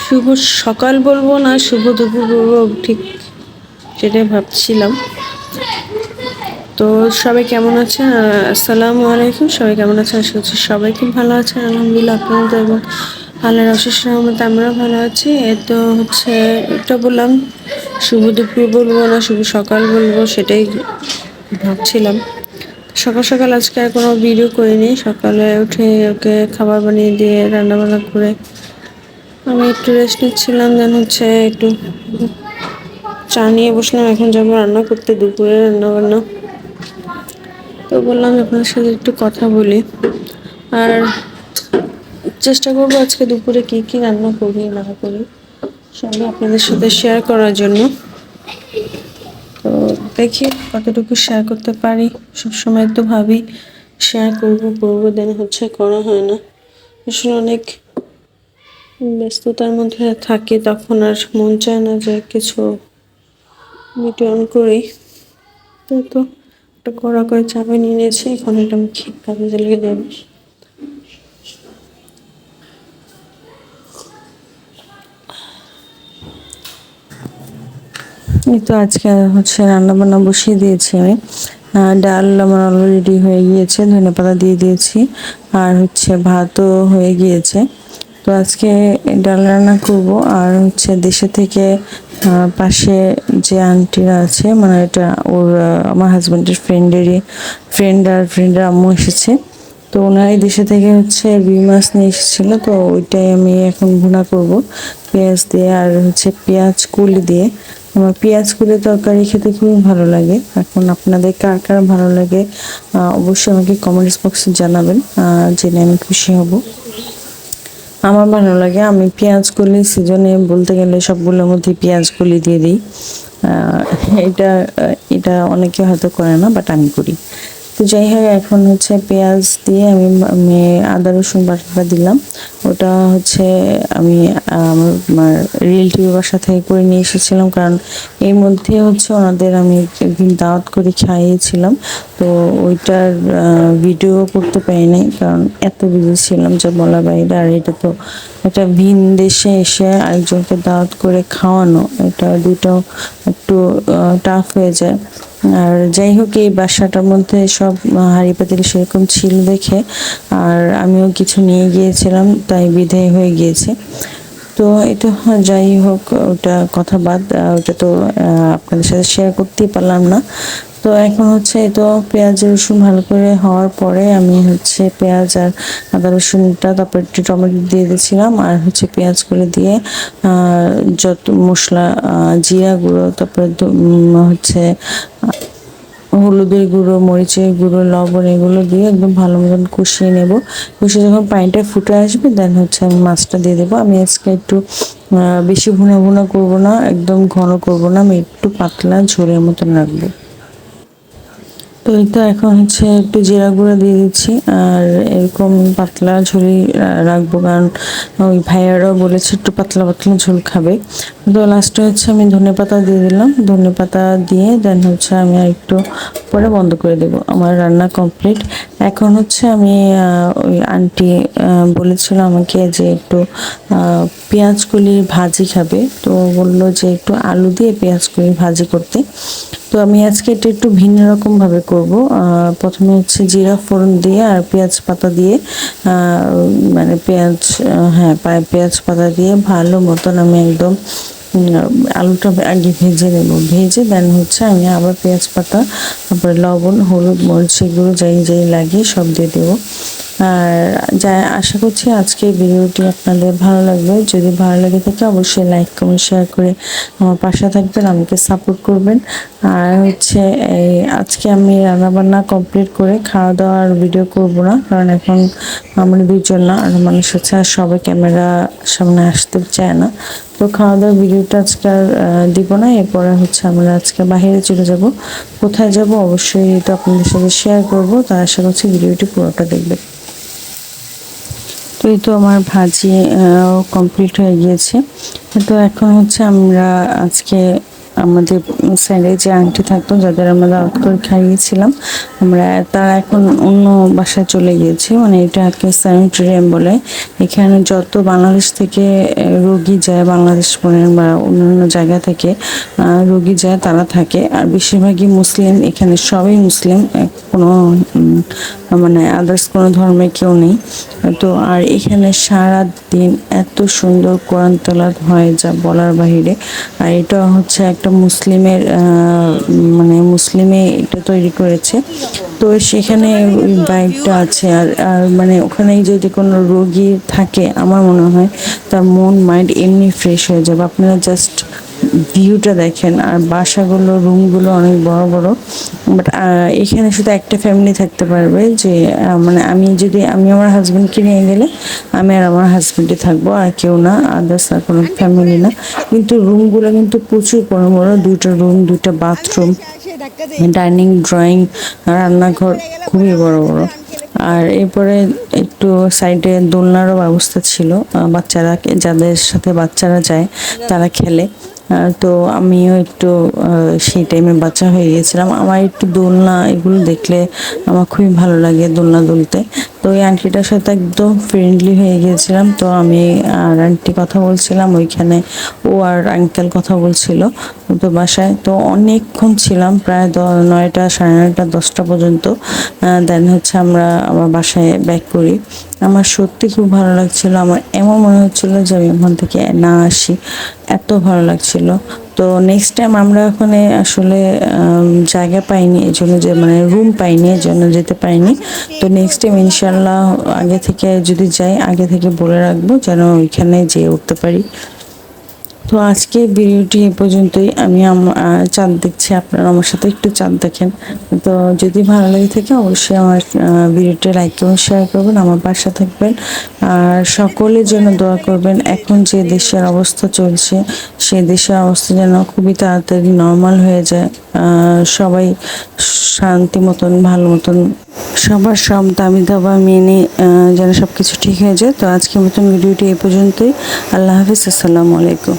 শুভ সকাল বলবো না শুভ দুপুর বলবো, ঠিক সেটাই ভাবছিলাম। তো সবাই কেমন আছেন? আসসালামু আলাইকুম। সবাই কেমন আছেন? আশা করছি সবাই খুব ভালো আছেন, আলহামদুলিল্লাহ। আপনাদের এবং আল্লাহর অশেষ রহমতে আমরা ভালো আছি। তো হচ্ছে এটা বললাম শুভ দুপুর বলবো না শুভ সকাল বলবো, সেটাই ভাবছিলাম। সকাল সকাল আজকে আর কোনো ভিডিও করিনি। সকালে উঠে ওকে খাবার বানিয়ে দিয়ে রান্না বান্না করে আমি একটু রেস্ট নিচ্ছিলাম। দেন হচ্ছে একটু চা নিয়ে বসলাম। এখন যাবো রান্না করতে, দুপুরে রান্না বান্না। তো বললাম আপনার সাথে একটু কথা বলি, আর চেষ্টা করবো আজকে দুপুরে কি কি রান্না করি না করি সবই আপনাদের সাথে শেয়ার করার জন্য। তো দেখি কতটুকু শেয়ার করতে পারি। সবসময় তো ভাবি শেয়ার করবো, দেন হচ্ছে করা হয় না। আসলে অনেক ব্যস্ততার মধ্যে থাকি, তখন আর মন চায় না যে কিছু ভিডিও অন করি। তো একটা কড়া করে চাপে নিয়ে নিয়েছি, এখন এটা আমি কাজে লেগে যাবে। এই তো আজকে হচ্ছে রান্না বান্না বসিয়ে দিয়েছি আমি। ডাল আমার অলরেডি হয়ে গিয়েছে, ধনেপাতা দিয়ে দিয়েছি, আর হচ্ছে ভাতও হয়ে গিয়েছে। তো আজকে ডাল রান্না করব। আর হচ্ছে দেশে থেকে পাশে যে আন্টিরা আছে, মানে এটা ওর আমার হাজব্যান্ডের ফ্রেন্ডের আম্মু এসেছে। তো ওনারাই দেশে থেকে হচ্ছে রুই মাছ নিয়ে এসেছিল। তো ওইটাই আমি এখন ভুনা করব পেঁয়াজ দিয়ে, আর হচ্ছে পেঁয়াজ কুলি দিয়ে। আমার পেঁয়াজ কুলি তরকারি খেতে খুবই ভালো লাগে। এখন আপনাদের কার কার ভালো লাগে অবশ্যই আমাকে কমেন্টস বক্সে জানাবেন, জেনে আমি খুশি হব। আমার ভালো লাগে। আমি পেঁয়াজ কলি সিজনে বলতে গেলে সবগুলোর মধ্যে পেঁয়াজ কলি দিয়ে দিই। এটা এটা অনেকে হয়তো করে না, বাট আমি করি। তো যাই হোক, এখন হচ্ছে পেঁয়াজ দিয়ে আমি আদা রসুন বাটাটা দিলাম। ওটা হচ্ছে আমি আমার রিলেটিভ বাসা থেকে করে নিয়ে এসেছিলাম, কারণ এর মধ্যে হচ্ছে ওনাদের আমি একদিন দাওয়াত করে খাইয়েছিলাম। তো ওইটার ভিডিও করতে পারি নাই, কারণ এত বিজি ছিলাম যে বলা বাইরে। আর এটা তো একটা ভিন দেশে এসে আরেকজনকে দাওয়াত করে খাওয়ানো, এটা দুটো একটু টাফ হয়ে যায়। আর যাই হোক, এই বাসাটার মধ্যে সব হাঁড়ি পাতিল সেরকম ছিল দেখে, আর আমিও কিছু নিয়ে গিয়েছিলাম, তাই বিদায় হয়ে গিয়েছে। তো এটা যাই হোক, ওটা কথা বাদ। ওটা তো আপনাদের সাথে শেয়ার করতেই পারলাম না। তো এখন হচ্ছে তো পেঁয়াজ রসুন ভালো করে হওয়ার পরে আমি হচ্ছে পেঁয়াজ আর আদা রসুনটা, তারপর একটু টমেটো দিয়ে দিয়েছিলাম, আর হচ্ছে পেঁয়াজ করে দিয়ে যত মশলা, জিরা গুঁড়ো, তারপরে হচ্ছে হলুদের গুঁড়ো, মরিচের গুঁড়ো, লবণ, এগুলো দিয়ে একদম ভালো মতন কষিয়ে নেব। কষিয়ে যখন পানিটা ফুটে আসবে, দেন হচ্ছে আমি মাছটা দিয়ে দেবো। আমি আজকে একটু বেশি ভুনা ভুনা করবো না, একদম ঘন করবো না, আমি একটু পাতলা ঝোলের মতন রাখবো। তো এই তো এখন হচ্ছে একটু জিরা গুঁড়া দিয়ে দিচ্ছি, আর এরকম পাতলা ঝোলই রাখবো, কারণ ওই ভাইয়ারাও বলেছে একটু পাতলা পাতলা ঝোল খাবে। তো লাস্টে হচ্ছে আমি ধনেপাতা দিয়ে দিলাম। ধনেপাতা দিয়ে দেন হচ্ছে আমি আর একটু পরে বন্ধ করে দেবো। আমার রান্না কমপ্লিট। এখন হচ্ছে আমি ওই আন্টি বলেছিল আমাকে যে একটু পেঁয়াজ কলির ভাজি খাবে, তো বললো যে একটু আলু দিয়ে পেঁয়াজ কলির ভাজি করতে। তো আমি আজকে এটা একটু ভিন্ন রকম ভাবে করব। প্রথমে হচ্ছে জিরা ফোড়ন দিয়ে আর পেঁয়াজ পাতা দিয়ে, মানে হ্যাঁ পেঁয়াজ পাতা দিয়ে ভালো মতন আমি একদম আলুটা আগে ভেজে নেব। ভেজে দেন হচ্ছে আমি আবার পেঁয়াজ পাতা, তারপরে লবণ, হলুদ, মরিচের গুঁড়ো যাই যাই লাগে সব দিয়ে দেবো। আর যা আশা করছি আজকে ভিডিওটি আপনাদের ভালো লাগবে। যদি ভালো লাগে থাকে অবশ্যই লাইক কমেন্ট শেয়ার করে আমার পাশে থাকবেন, আমাকে সাপোর্ট করবেন। আর হচ্ছে এই আজকে আমি রান্নাবান্না কমপ্লিট করে খাওয়া দাওয়ার ভিডিও করব না, কারণ এখন আমরা দুইজন না, আর মানুষ হচ্ছে, আর সবাই ক্যামেরা সামনে আসতে চায় না। তো খাওয়া দাওয়ার ভিডিওটা আজকে আর দিব না। এরপরে হচ্ছে আমরা আজকে বাইরে চলে যাব। কোথায় যাব অবশ্যই তো আপনাদের সাথে শেয়ার করব। তার আশা করছি ভিডিওটি পুরোটা দেখবেন। তো এই তো আমার ভাজি কমপ্লিট হয়ে গিয়েছে। তো এখন হচ্ছে আমরা আজকে আমাদের সাইডে যে আন্টি থাকতো, যাদের আমরা দাওয়াত করে খাইয়েছিলাম, আমরা তারা এখন অন্য বাসায় চলে গিয়েছে। মানে এটাকে স্যানিটেরিয়াম বলে। এখানে যত বাংলাদেশ থেকে রোগী যায়, বাংলাদেশ বলেন বা অন্যান্য জায়গা থেকে রোগী যায়, তারা থাকে। আর বেশিরভাগই মুসলিম, এখানে সবাই মুসলিম, কোনো মানে আদার্স কোনো ধর্মের কেউ নেই। তো আর এখানে সারা দিন এত সুন্দর কোরআন তেলাওয়াত হয় যা বলার বাহিরে। আর এটা হচ্ছে একটা মুসলিমের মানে মুসলিমে এটা তৈরি করেছে। তো সেখানে ওই বাইকটা আছে। আর আর মানে ওখানে যদি কোনো রোগী থাকে, আমার মনে হয় তার মন মাইন্ড এমনি ফ্রেশ হয়ে যাবে। আপনারা জাস্ট ভিউটা দেখেন। আর বাসাগুলো, রুমগুলো অনেক বড় বড়। বাট এখানে শুধু একটা ফ্যামিলি থাকতে পারবে, যে মানে আমি আমার হাজবেন্ডকে নিয়ে গেলে আমি আর আমার হাজবেন্ডই থাকবো, আর কেউ না, আদার্স আর কোনো ফ্যামিলি না। কিন্তু রুমগুলো কিন্তু প্রচুর বড় বড়, 2টা রুম, 2টা বাথরুম, ডাইনিং, ড্রয়িং, রান্নাঘর খুবই বড় বড়। আর এরপরে একটু সাইডে দোলনারও ব্যবস্থা ছিল, বাচ্চারা, যাদের সাথে বাচ্চারা যায় তারা খেলে। তো আমিও একটু সেই টাইমে বাচ্চা হয়ে গেছিলাম। আমার একটু দোলনা এগুলো দেখলে আমার খুবই ভালো লাগে, দোলনা দুলতে। তো ওই আন্টিটার সাথে একদম ফ্রেন্ডলি হয়ে গিয়েছিলাম। তো আমি আর আন্টি কথা বলছিলাম ওইখানে, ও আর আঙ্কেল কথা বলছিল। তো বাসায় তো অনেকক্ষণ ছিলাম, প্রায় 9টা, সাড়ে 9টা, 10টা পর্যন্ত। দেন হচ্ছে আমরা আমার বাসায় ব্যাক করি। আমার সত্যি খুব ভালো লাগছিল। আমার এমন মনে হচ্ছিল যে আমি ওখান থেকে না আসি, এত ভালো লাগছিল। তো নেক্সট টাইম আমরা ওখানে আসলে জায়গা পাইনি, এই জন্য, যে মানে রুম পাইনি, এই জন্য যেতে পারিনি। তো নেক্সট টাইম ইনশাল্লাহ আগে থেকে যদি যাই, আগে থেকে বলে রাখবো যেন ওইখানে যেয়ে উঠতে পারি। তো আজকে ভিডিওটি এ পর্যন্তই। আমি চাঁদ দেখছি, আপনারা আমার সাথে একটু চাঁদ দেখেন। তো যদি ভালো লাগে থাকে অবশ্যই আমার ভিডিওটি লাইক এবং শেয়ার করবেন, আমার পাশে থাকবেন। আর সকলের জন্য দোয়া করবেন। এখন যে দেশের অবস্থা চলছে, সেই দেশের অবস্থা যেন খুবই তাড়াতাড়ি নর্মাল হয়ে যায়। সবাই শান্তি মতন, ভালো মতন, সবার সব দাবি দাবা মেনে যেন সব কিছু ঠিক হয়ে যায়। তো আজকের মতন ভিডিওটি এই পর্যন্তই। আল্লাহ হাফিজ, আসসালামু আলাইকুম।